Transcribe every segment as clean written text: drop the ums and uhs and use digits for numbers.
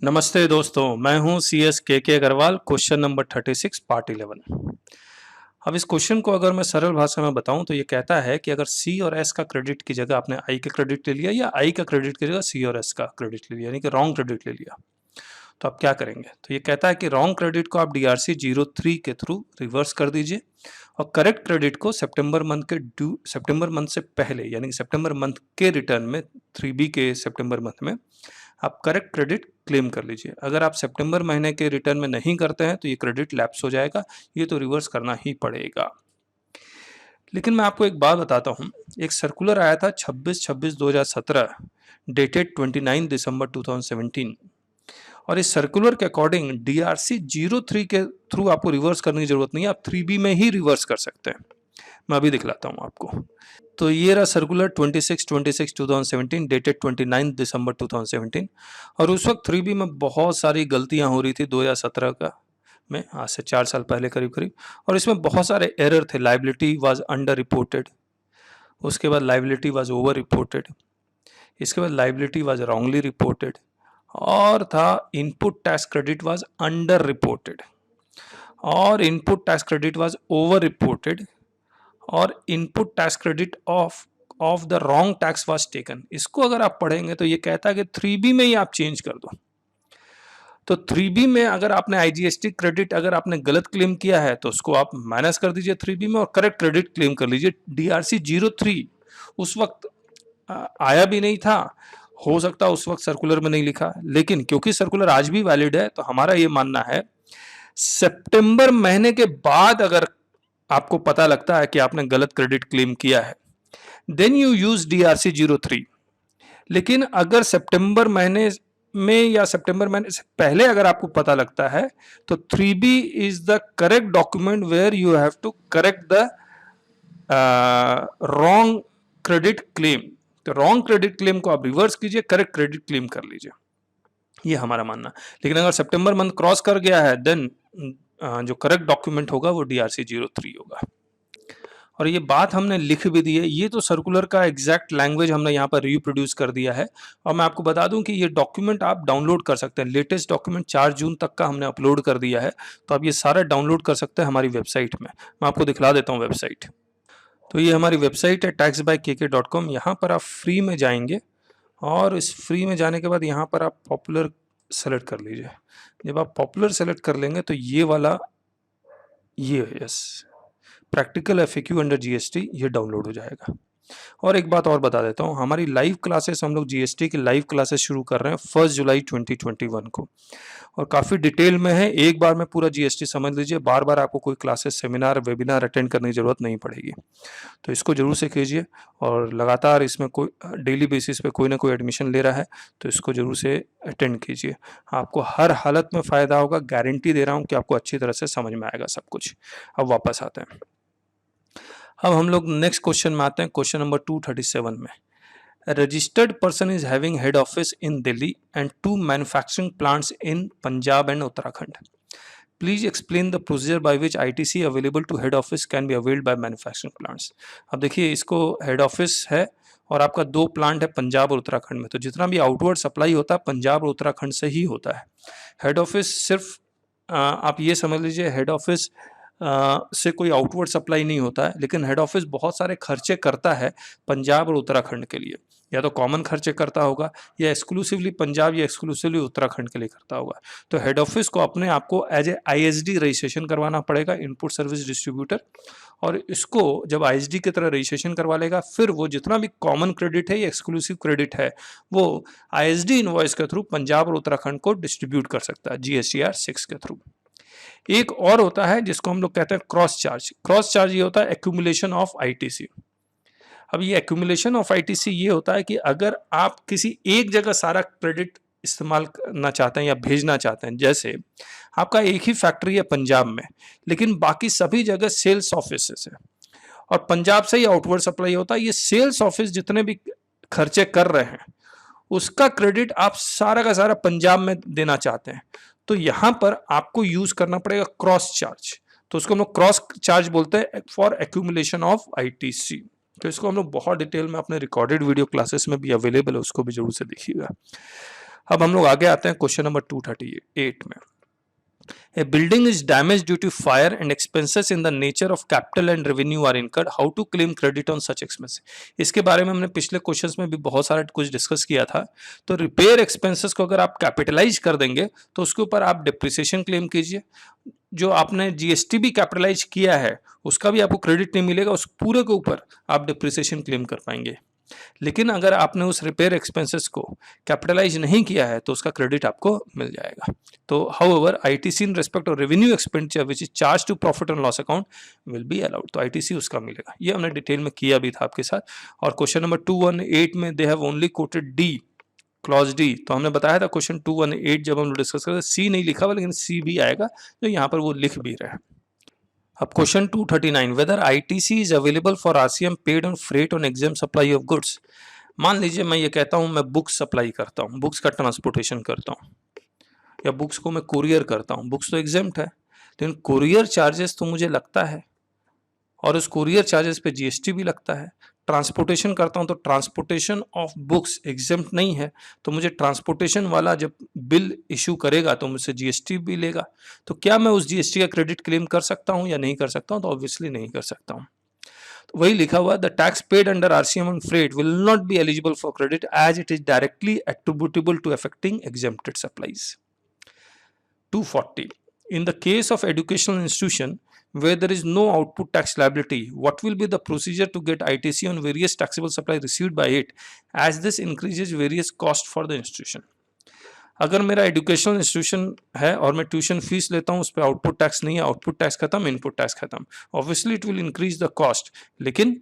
नमस्ते दोस्तों, मैं हूं CS के अग्रवाल। Question number 36 part 11। अब इस क्वेश्चन को अगर मैं सरल भाषा में बताऊं तो ये कहता है कि अगर C और S का क्रेडिट की जगह आपने I का क्रेडिट ले लिया या I का क्रेडिट की जगह C और S का क्रेडिट ले लिया, यानी कि रॉन्ग क्रेडिट ले लिया, तो आप क्या करेंगे। तो ये कहता है कि रॉन्ग क्रेडिट को आप DRC 03 के थ्रू रिवर्स कर दीजिए और करेक्ट क्रेडिट को सितंबर मंथ से पहले यानी कि सितंबर मंथ के रिटर्न में 3B के सितंबर मंथ में आप करेक्ट क्रेडिट क्लेम कर लीजिए। अगर आप सितंबर महीने के रिटर्न में नहीं करते हैं तो ये क्रेडिट लैप्स हो जाएगा, ये तो रिवर्स करना ही पड़ेगा। लेकिन मैं आपको एक बात बताता हूँ, एक सर्कुलर आया था 26/26/2017 डेटेड 29 दिसंबर 2017 और इस सर्कुलर के अकॉर्डिंग DRC 03 के थ्रू आपको रिवर्स करने की जरूरत नहीं है, आप 3B में ही रिवर्स कर सकते हैं। मैं अभी दिखलाता हूँ आपको। तो ये रहा सर्कुलर 26/26/2017 डेटेड 29 दिसंबर 2017 और उस वक्त 3B में बहुत सारी गलतियां हो रही थी 2017 का में, आज से 4 साल पहले करीब करीब, और इसमें बहुत सारे एरर थे। लाइबिलिटी वाज अंडर रिपोर्टेड, उसके बाद लाइबिलिटी वाज ओवर रिपोर्टेड, इसके बाद लाइबिलिटी वाज रॉन्गली रिपोर्टेड और था input tax credit was under reported और input tax credit was over reported और input tax credit of the wrong tax was taken. इसको अगर आप पढ़ेंगे तो ये कहता है कि 3B में ही आप चेंज कर दो। तो 3B में अगर आपने IGST क्रेडिट अगर आपने गलत क्लेम किया है तो उसको आप माइनस कर दीजिए 3B में और करेक्ट क्रेडिट क्लेम कर लीजिए। DRC 03 उस वक्त आया भी नहीं था, हो सकता उस वक्त सर्कुलर में नहीं लिखा, लेकिन क्योंकि सर्कुलर आज भी वैलिड है तो हमारा ये मानना है सितंबर महीने के बाद अगर आपको पता लगता है कि आपने गलत क्रेडिट क्लेम किया है देन यू यूज DRC 03। लेकिन अगर सितंबर महीने में या सितंबर महीने से पहले अगर आपको पता लगता है तो 3B is the correct document where you have to correct the wrong credit claim. तो रॉन्ग क्रेडिट क्लेम को आप रिवर्स कीजिए, करेक्ट क्रेडिट क्लेम कर लीजिए, ये हमारा मानना। लेकिन अगर सितंबर मंथ क्रॉस कर गया है देन जो करेक्ट डॉक्यूमेंट होगा वो DRC 03 होगा। और ये बात हमने लिख भी दी है, ये तो सर्कुलर का एग्जैक्ट लैंग्वेज हमने यहाँ पर रिप्रोड्यूस कर दिया है। और मैं आपको बता दूं कि ये डॉक्यूमेंट आप डाउनलोड कर सकते हैं। लेटेस्ट डॉक्यूमेंट 4 जून तक का हमने अपलोड कर दिया है, तो आप ये सारा डाउनलोड कर सकते हैं हमारी वेबसाइट में। मैं आपको दिखला देता हूँ वेबसाइट। तो ये हमारी वेबसाइट है taxbykk.com। यहाँ पर आप फ्री में जाएंगे और इस फ्री में जाने के बाद यहाँ पर आप पॉपुलर सेलेक्ट कर लीजिए। जब आप पॉपुलर सेलेक्ट कर लेंगे तो ये वाला ये yes practical FAQ under GST ये डाउनलोड हो जाएगा। और एक बात और बता देता हूँ, हमारी लाइव क्लासेस हम लोग GST की लाइव क्लासेस शुरू कर रहे हैं 1 जुलाई 2021 को और काफ़ी डिटेल में है। एक बार में पूरा GST समझ लीजिए, बार बार आपको कोई क्लासेस सेमिनार वेबिनार अटेंड करने की ज़रूरत नहीं पड़ेगी। तो इसको ज़रूर से कीजिए और लगातार इसमें कोई डेली बेसिस पे कोई ना कोई एडमिशन ले रहा है तो इसको ज़रूर से अटेंड कीजिए। आपको हर हालत में फ़ायदा होगा, गारंटी दे रहा हूँ कि आपको अच्छी तरह से समझ में आएगा सब कुछ। अब वापस आते हैं। अब हम लोग नेक्स्ट क्वेश्चन में आते हैं, क्वेश्चन नंबर 237 में। A registered person is having head office in Delhi and 2 manufacturing plants in Punjab and Uttarakhand. Please explain the procedure by which ITC available to head office can be availed by manufacturing plants. अब देखिए, इसको head office है और आपका 2 plant है पंजाब और उत्तराखंड में, तो जितना भी आउटवर्ड सप्लाई होता है पंजाब और उत्तराखंड से ही होता है। हेड ऑफिस सिर्फ आप ये समझ लीजिए, हेड ऑफिस से कोई आउटवर्ड सप्लाई नहीं होता है, लेकिन हेड ऑफिस बहुत सारे खर्चे करता है पंजाब और उत्तराखंड के लिए। या तो कॉमन खर्चे करता होगा या एक्सक्लूसिवली पंजाब या एक्सक्लूसिवली उत्तराखंड के लिए करता होगा। तो हेड ऑफिस को अपने आप को एज ए ISD रजिस्ट्रेशन करवाना पड़ेगा, इनपुट सर्विस डिस्ट्रीब्यूटर। और इसको जब ISD की तरह रजिस्ट्रेशन करवा लेगा फिर वो जितना भी कॉमन क्रेडिट है या एक्सक्लूसिव क्रेडिट है वो ISD इनवॉइस के थ्रू पंजाब और उत्तराखंड को डिस्ट्रीब्यूट कर सकता है GSTR 6 के थ्रू। एक और होता है जिसको हम लोग कहते हैं क्रॉस चार्ज। क्रॉस चार्ज ये होता है एक्यूमुलेशन ऑफ ITC। अब ये एक्यूमुलेशन ऑफ ITC ये होता है कि अगर आप किसी एक जगह सारा क्रेडिट इस्तेमाल करना चाहते हैं या भेजना चाहते हैं, जैसे आपका एक ही फैक्ट्री है पंजाब में लेकिन बाकी सभी जगह सेल्स ऑफिस है और पंजाब से ही आउटवर्ड सप्लाई होता है, ये सेल्स ऑफिस जितने भी खर्चे कर रहे हैं उसका क्रेडिट आप सारा का सारा पंजाब में देना चाहते हैं, तो यहां पर आपको यूज करना पड़ेगा क्रॉस चार्ज। तो उसको हम लोग क्रॉस चार्ज बोलते हैं फॉर एक्यूमुलेशन ऑफ ITC। तो इसको हम लोग बहुत डिटेल में अपने रिकॉर्डेड वीडियो क्लासेस में भी अवेलेबल है, उसको भी जरूर से देखिएगा। अब हम लोग आगे आते हैं क्वेश्चन नंबर 238 में। A building is damaged due to fire and expenses in the nature of capital and revenue are incurred. How to claim credit on such expenses? इसके बारे में हमने पिछले क्वेश्चंस में भी बहुत सारा कुछ डिस्कस किया था। तो रिपेयर एक्सपेंसेस को अगर आप कैपिटलाइज कर देंगे तो उसके ऊपर आप डिप्रिसिएशन क्लेम कीजिए। जो आपने जीएसटी भी कैपिटलाइज किया है उसका भी आपको क्रेडिट नहीं मिलेगा, उस पूरे के ऊपर आप डिप्रिसिएशन क्लेम कर पाएंगे। लेकिन अगर आपने उस रिपेयर एक्सपेंसेस को कैपिटलाइज नहीं किया है तो उसका क्रेडिट आपको मिल जाएगा। तो however ITC in respect of revenue expenditure which is charge to profit and loss account will be allowed. तो आईटीसी उसका मिलेगा। ये हमने डिटेल में किया भी था आपके साथ। और क्वेश्चन नंबर 218 में they have only coated D, clause D. तो हमने बताया था क्वेश्चन 218 जब हम लोग डिस्कस करते सी नहीं लिखा हुआ लेकिन सी भी आएगा, जो यहाँ पर वो लिख भी रहे हैं। अब question 239, whether ITC is available for RCM paid on freight on exempt supply of goods. मान लीजिए मैं ये कहता हूं मैं बुक्स सप्लाई करता हूं, बुक्स का ट्रांसपोर्टेशन करता हूं, या बुक्स को मैं कुरियर करता हूं। बुक्स तो एग्जाम्प्ट है, लेकिन कुरियर चार्जेस तो मुझे लगता है और उस कुरियर चार्जेस पे जीएसटी भी लगता है। ट्रांसपोर्टेशन करता हूं तो ट्रांसपोर्टेशन ऑफ बुक्स एग्जाम्प्ट नहीं है, तो मुझे ट्रांसपोर्टेशन वाला जब बिल इशू करेगा तो मुझसे जीएसटी भी लेगा। तो क्या मैं उस जीएसटी का क्रेडिट क्लेम कर सकता हूं या नहीं कर सकता हूं? तो ऑब्वियसली नहीं कर सकता हूं। तो वही लिखा हुआ, the tax paid under RCM on freight will not be eligible for credit as it is directly attributable to affecting exempted supplies. 240, in the case of educational institution where there is no output tax liability, what will be the procedure to get ITC on various taxable supply received by it, as this increases various cost for the institution? अगर मेरा educational institution है और मैं tuition fees लेता हूँ, उस पर output tax नहीं है, आउटपुट टैक्स खत्म, इनपुट टैक्स खत्म, obviously it will increase the cost. लेकिन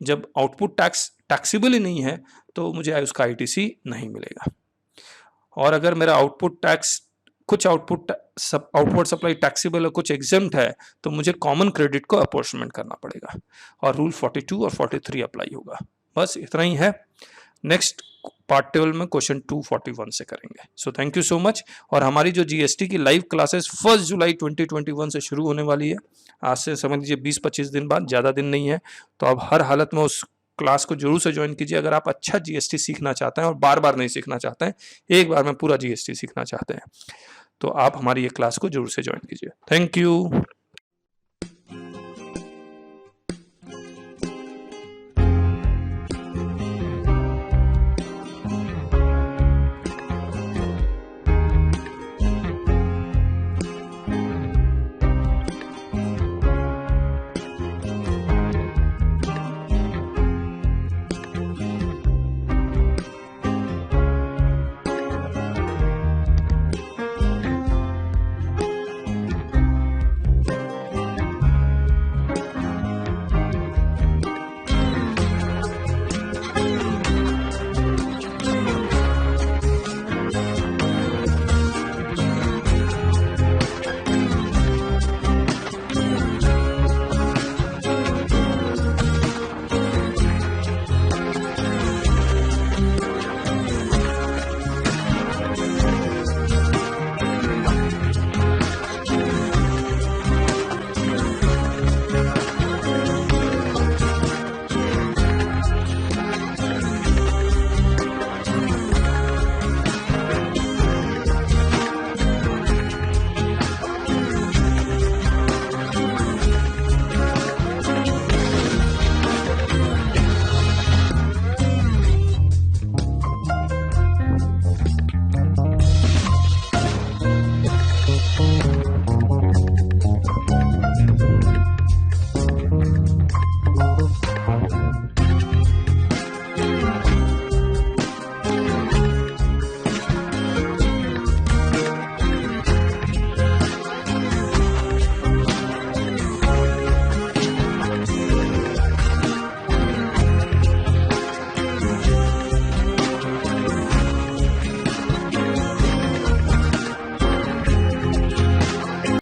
जब आउटपुट टैक्स टैक्सेबल ही नहीं है तो मुझे उसका आईटीसी नहीं मिलेगा। और अगर मेरा आउटपुट टैक्स कुछ आउटपुट सप्लाई टैक्सेबल और कुछ एग्जेम्प्ट है तो मुझे कॉमन क्रेडिट को अपॉर्शनमेंट करना पड़ेगा और रूल 42 और 43 अप्लाई होगा। बस इतना ही है। नेक्स्ट पार्ट टेबल में क्वेश्चन 241 से करेंगे। So thank you so much. और हमारी जो जीएसटी की लाइव क्लासेस 1 जुलाई 2021 से शुरू होने वाली है, आज से समझ लीजिए 20-25 दिन बाद, ज़्यादा दिन नहीं है। तो आप हर हालत में उस क्लास को जरूर से ज्वाइन कीजिए अगर आप अच्छा जीएसटी सीखना चाहते हैं और बार बार नहीं सीखना चाहते हैं, एक बार में पूरा जीएसटी सीखना चाहते हैं, तो आप हमारी ये क्लास को जरूर से ज्वाइन कीजिए। Thank you.